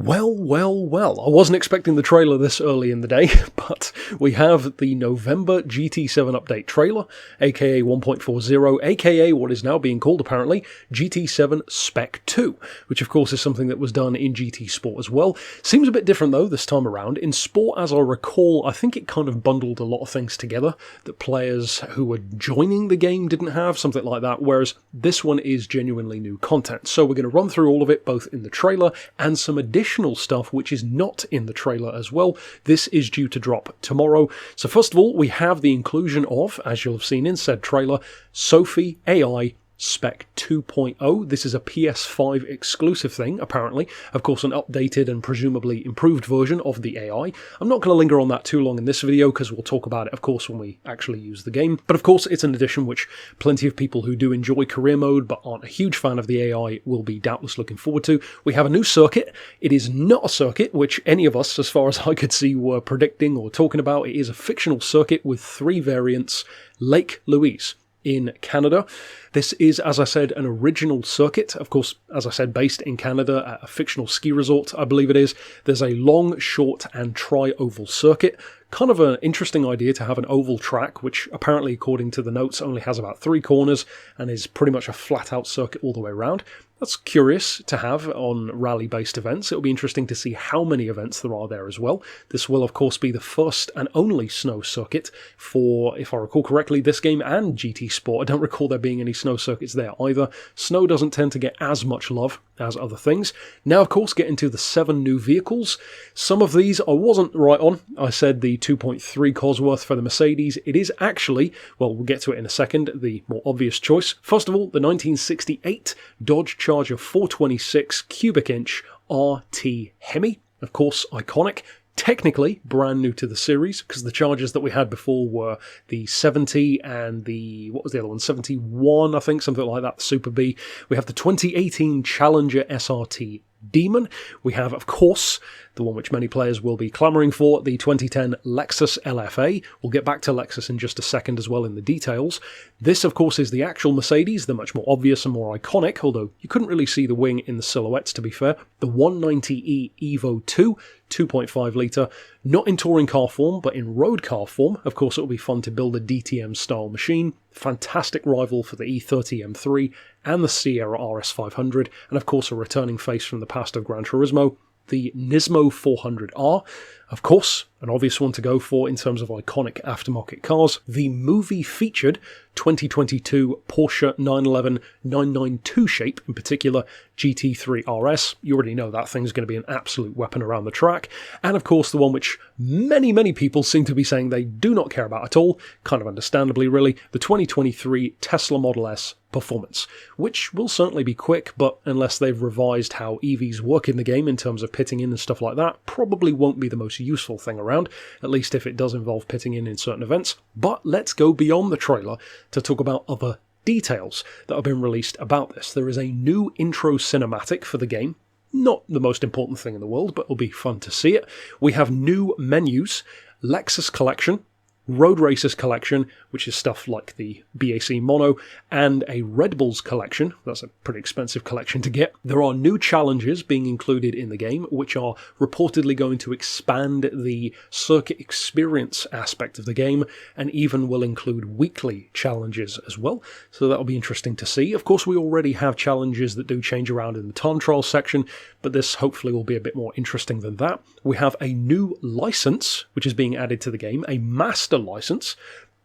Well, well, well, I wasn't expecting the trailer this early in the day, but we have the November GT7 update trailer, aka 1.40, aka what is now being called apparently GT7 Spec 2, which of course is something that was done in GT Sport as well. Seems a bit different though this time around. In Sport, as I recall, I think it kind of bundled a lot of things together that players who were joining the game didn't have, something like that, whereas this one is genuinely new content. So we're going to run through all of it, both in the trailer and some additional stuff which is not in the trailer as well. This is due to drop tomorrow. So first of all, we have the inclusion of, as you'll have seen in said trailer, Sophy Ai Spec 2.0. This is a PS5 exclusive thing, apparently. Of course, an updated and presumably improved version of the AI. I'm not going to linger on that too long in this video because we'll talk about it, of course, when we actually use the game. But of course, it's an addition which plenty of people who do enjoy career mode but aren't a huge fan of the AI will be doubtless looking forward to. We have a new circuit. It is not a circuit which any of us, as far as I could see, were predicting or talking about. It is a fictional circuit with 3 variants. Lake Louise in Canada. This is, as I said, an original circuit, of course, as I said, based in Canada at a fictional ski resort, I believe it is. There's a long, short and tri-oval circuit. Kind of an interesting idea to have an oval track, which apparently, according to the notes, only has about 3 corners and is pretty much a flat-out circuit all the way around. That's curious to have on rally-based events. It'll be interesting to see how many events there are there as well. This will, of course, be the first and only snow circuit for, if I recall correctly, this game and GT Sport. I don't recall there being any snow circuits there either. Snow doesn't tend to get as much love as other things. Now, of course, get into the 7 new vehicles. Some of these I wasn't right on. I said the 2.3 Cosworth for the Mercedes. It is actually, well, we'll get to it in a second, the more obvious choice. First of all, the 1968 Dodge Charger 426 cubic inch RT Hemi. Of course, iconic. Technically brand new to the series, because the Chargers that we had before were the 70 and the, what was the other one, 71, I think, something like that, the Super B. We have the 2018 Challenger SRT Demon. We have, of course, the one which many players will be clamouring for, the 2010 Lexus LF-A. We'll get back to Lexus in just a second as well in the details. This, of course, is the actual Mercedes, the much more obvious and more iconic, although you couldn't really see the wing in the silhouettes, to be fair. The 190e Evo 2, 2.5 litre, not in touring car form, but in road car form. Of course, it'll be fun to build a DTM-style machine. Fantastic rival for the E30 M3 and the Sierra RS500, and of course a returning face from the past of Gran Turismo, the Nismo 400R. Of course, an obvious one to go for in terms of iconic aftermarket cars. The movie-featured 2022 Porsche 911 992 shape, in particular GT3 RS. You already know that thing's going to be an absolute weapon around the track. And of course the one which many people seem to be saying they do not care about at all, kind of understandably really, the 2023 Tesla Model S Performance, which will certainly be quick, but unless they've revised how EVs work in the game in terms of pitting in and stuff like that, probably won't be the most useful thing around, at least if it does involve pitting in certain events. But let's go beyond the trailer to talk about other details that have been released about this. There is a new intro cinematic for the game. Not the most important thing in the world, but it'll be fun to see it. We have new menus, Lexus Collection, Road Racers Collection, which is stuff like the BAC Mono, and a Red Bulls Collection. That's a pretty expensive collection to get. There are new challenges being included in the game, which are reportedly going to expand the circuit experience aspect of the game, and even will include weekly challenges as well. So that'll be interesting to see. Of course, we already have challenges that do change around in the time trial section, but this hopefully will be a bit more interesting than that. We have a new license, which is being added to the game, a master license.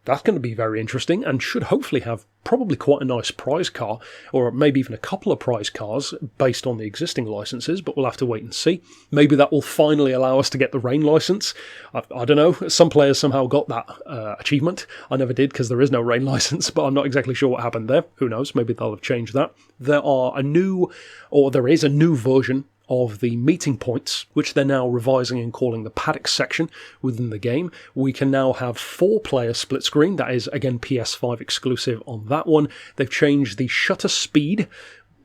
That's going to be very interesting and should hopefully have probably quite a nice prize car, or maybe even a couple of prize cars based on the existing licenses, but we'll have to wait and see. Maybe that will finally allow us to get the rain license. I don't know, some players somehow got that achievement. I never did because there is no rain license, but I'm not exactly sure what happened there. Who knows, maybe they'll have changed that. There is a new version of the meeting points, which they're now revising and calling the paddock section within the game. We can now have 4-player split screen. That is, again, PS5 exclusive on that one. They've changed the shutter speed.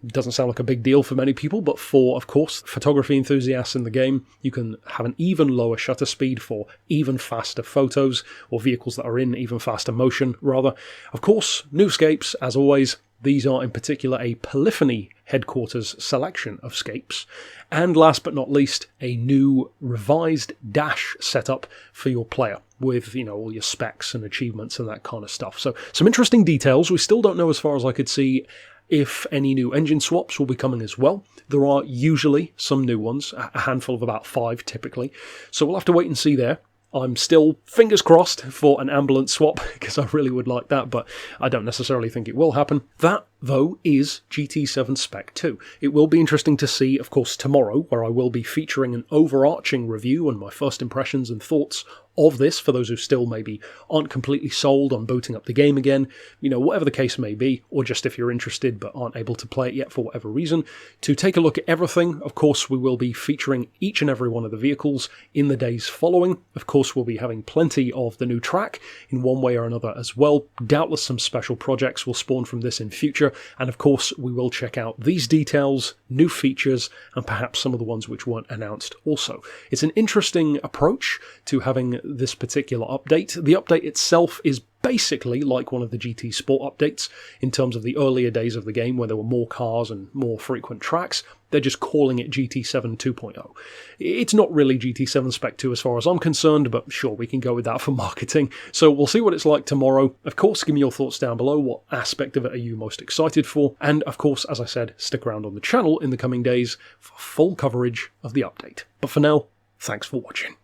Doesn't sound like a big deal for many people, but for, of course, photography enthusiasts in the game, you can have an even lower shutter speed for even faster photos, or vehicles that are in even faster motion, rather. Of course, new scapes, as always. These are in particular a polyphony headquarters selection of scapes, and last but not least, a new revised dash setup for your player with, all your specs and achievements and that kind of stuff. So some interesting details. We still don't know, as far as I could see, if any new engine swaps will be coming as well. There are usually some new ones, a handful of about 5 typically, so we'll have to wait and see there. I'm still fingers crossed for an ambulance swap, because I really would like that, but I don't necessarily think it will happen. That, though, is GT7 Spec 2. It will be interesting to see, of course, tomorrow, where I will be featuring an overarching review and my first impressions and thoughts of this, for those who still maybe aren't completely sold on booting up the game again, whatever the case may be, or just if you're interested but aren't able to play it yet for whatever reason, to take a look at everything. Of course, we will be featuring each and every one of the vehicles in the days following. Of course, we'll be having plenty of the new track in one way or another as well. Doubtless some special projects will spawn from this in future, and of course we will check out these details, new features, and perhaps some of the ones which weren't announced also. It's an interesting approach to having this particular update. The update itself is basically like one of the GT Sport updates in terms of the earlier days of the game where there were more cars and more frequent tracks. They're just calling it GT7 2.0. It's not really GT7 Spec 2 as far as I'm concerned, but sure, we can go with that for marketing. So we'll see what it's like tomorrow. Of course, give me your thoughts down below. What aspect of it are you most excited for? And of course, as I said, stick around on the channel in the coming days for full coverage of the update. But for now, thanks for watching.